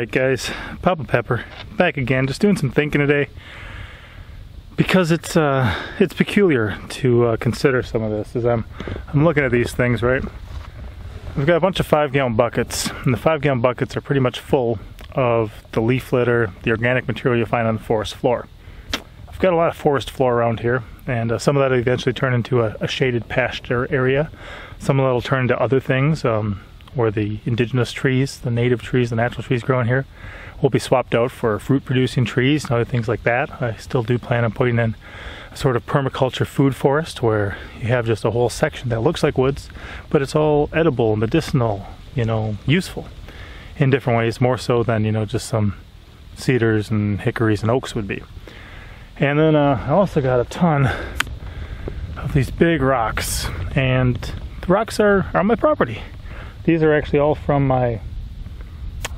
Alright guys, Papa Pepper, back again, just doing some thinking today. Because it's peculiar to consider some of this as I'm looking at these things, right? We've got a bunch of 5-gallon buckets, and the 5-gallon buckets are pretty much full of the leaf litter, the organic material you'll find on the forest floor. I've got a lot of forest floor around here, and some of that will eventually turn into a shaded pasture area. Some of that will turn into other things, where the indigenous trees, the native trees, the natural trees growing here will be swapped out for fruit-producing trees and other things like that. I still do plan on putting in a sort of permaculture food forest where you have just a whole section that looks like woods, but it's all edible, medicinal, useful in different ways, more so than, just some cedars and hickories and oaks would be. And then I also got a ton of these big rocks, and the rocks are on my property. These are actually all from my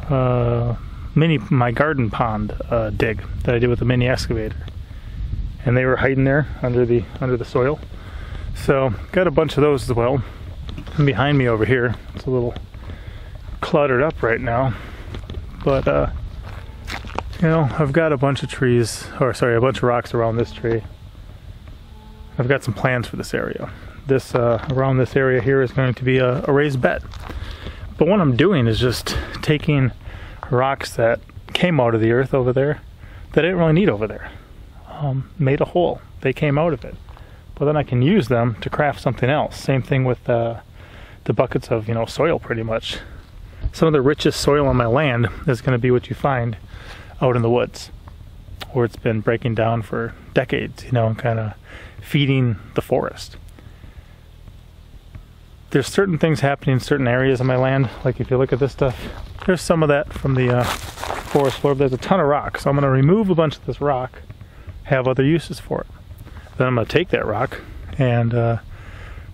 my garden pond dig that I did with a mini excavator, and they were hiding there under the soil. So got a bunch of those as well. And behind me over here, it's a little cluttered up right now, but I've got a bunch of a bunch of rocks around this tree. I've got some plans for this area. This around this area here is going to be a raised bed. But what I'm doing is just taking rocks that came out of the earth over there that I didn't really need over there. Made a hole. They came out of it. But then I can use them to craft something else. Same thing with the buckets of soil pretty much. Some of the richest soil on my land is going to be what you find out in the woods, where it's been breaking down for decades, and kind of feeding the forest. There's certain things happening in certain areas of my land, like if you look at this stuff, there's some of that from the forest floor, but there's a ton of rock. So I'm going to remove a bunch of this rock, have other uses for it. Then I'm going to take that rock and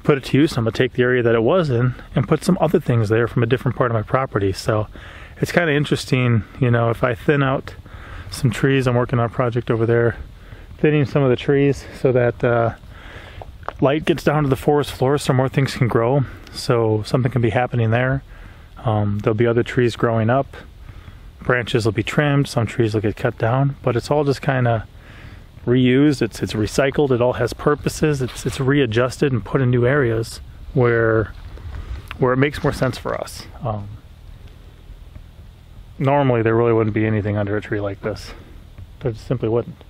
put it to use. I'm going to take the area that it was in and put some other things there from a different part of my property. So it's kind of interesting, if I thin out some trees, I'm working on a project over there, thinning some of the trees so that light gets down to the forest floor so more things can grow, so something can be happening there. There'll be other trees growing up, branches will be trimmed, some trees will get cut down, but it's all just kind of reused, it's recycled, it all has purposes, it's readjusted and put in new areas where it makes more sense for us. Normally there really wouldn't be anything under a tree like this. There just simply wouldn't.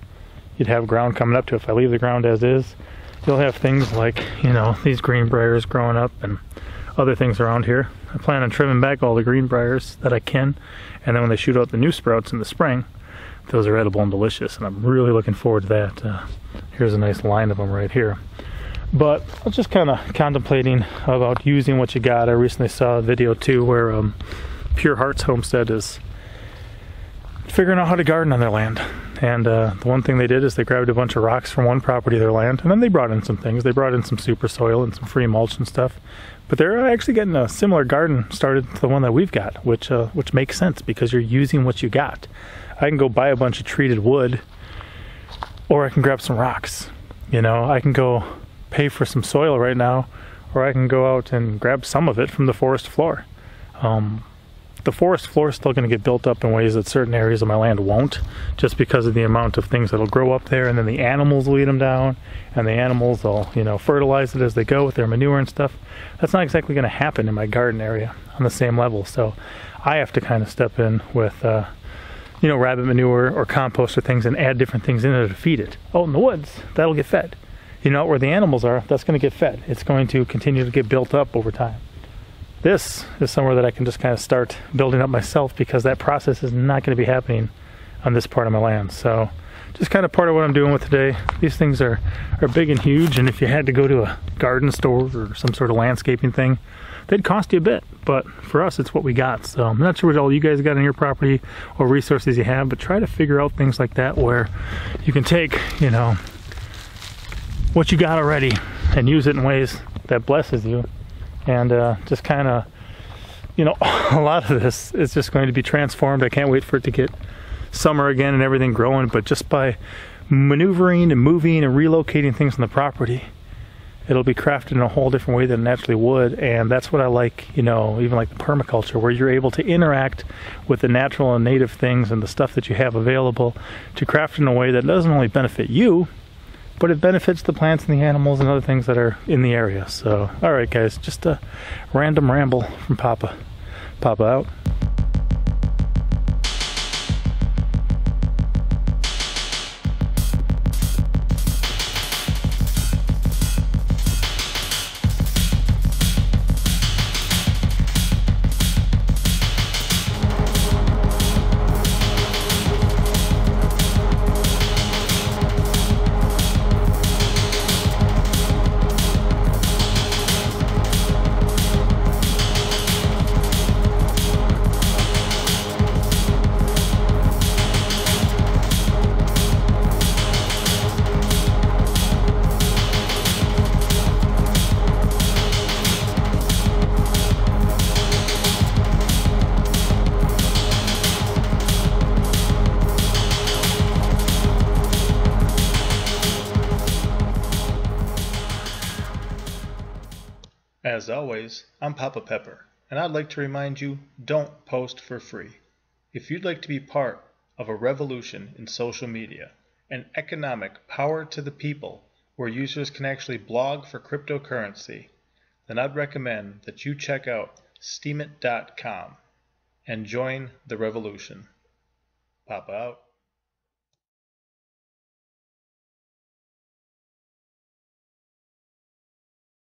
You'd have ground coming up to it. If I leave the ground as is, you'll have things like, these greenbriers growing up and other things around here. I plan on trimming back all the greenbriers that I can, and then when they shoot out the new sprouts in the spring, those are edible and delicious, and I'm really looking forward to that. Here's a nice line of them right here. But I was just kind of contemplating about using what you got. I recently saw a video too where Pure Hearts Homestead is figuring out how to garden on their land. And the one thing they did is they grabbed a bunch of rocks from one property of their land, and then they brought in some things. They brought in some super soil and some free mulch and stuff. But they're actually getting a similar garden started to the one that we've got, which makes sense because you're using what you got. I can go buy a bunch of treated wood, or I can grab some rocks. I can go pay for some soil right now, or I can go out and grab some of it from the forest floor. The forest floor is still going to get built up in ways that certain areas of my land won't, just because of the amount of things that'll grow up there, and then the animals will eat them down, and the animals will, fertilize it as they go with their manure and stuff. That's not exactly going to happen in my garden area on the same level, so I have to kind of step in with, rabbit manure or compost or things and add different things in it to feed it. Oh, in the woods, that'll get fed. Where the animals are, that's going to get fed. It's going to continue to get built up over time. This is somewhere that I can just kind of start building up myself, because that process is not going to be happening on this part of my land. So just kind of part of what I'm doing with today. These things are big and huge, and if you had to go to a garden store or some sort of landscaping thing, they'd cost you a bit, but for us it's what we got. So I'm not sure what all you guys got on your property or resources you have, but try to figure out things like that where you can take what you got already and use it in ways that blesses you. And just kind of, a lot of this is just going to be transformed. I can't wait for it to get summer again and everything growing, but just by maneuvering and moving and relocating things on the property, it'll be crafted in a whole different way than it naturally would. And that's what I like, you know, even like the permaculture, where you're able to interact with the natural and native things and the stuff that you have available to craft in a way that doesn't only benefit you, but it benefits the plants and the animals and other things that are in the area. So, all right, guys, just a random ramble from Papa. Papa out. As always, I'm Papa Pepper, and I'd like to remind you, don't post for free. If you'd like to be part of a revolution in social media, an economic power to the people where users can actually blog for cryptocurrency, then I'd recommend that you check out steemit.com and join the revolution. Papa out.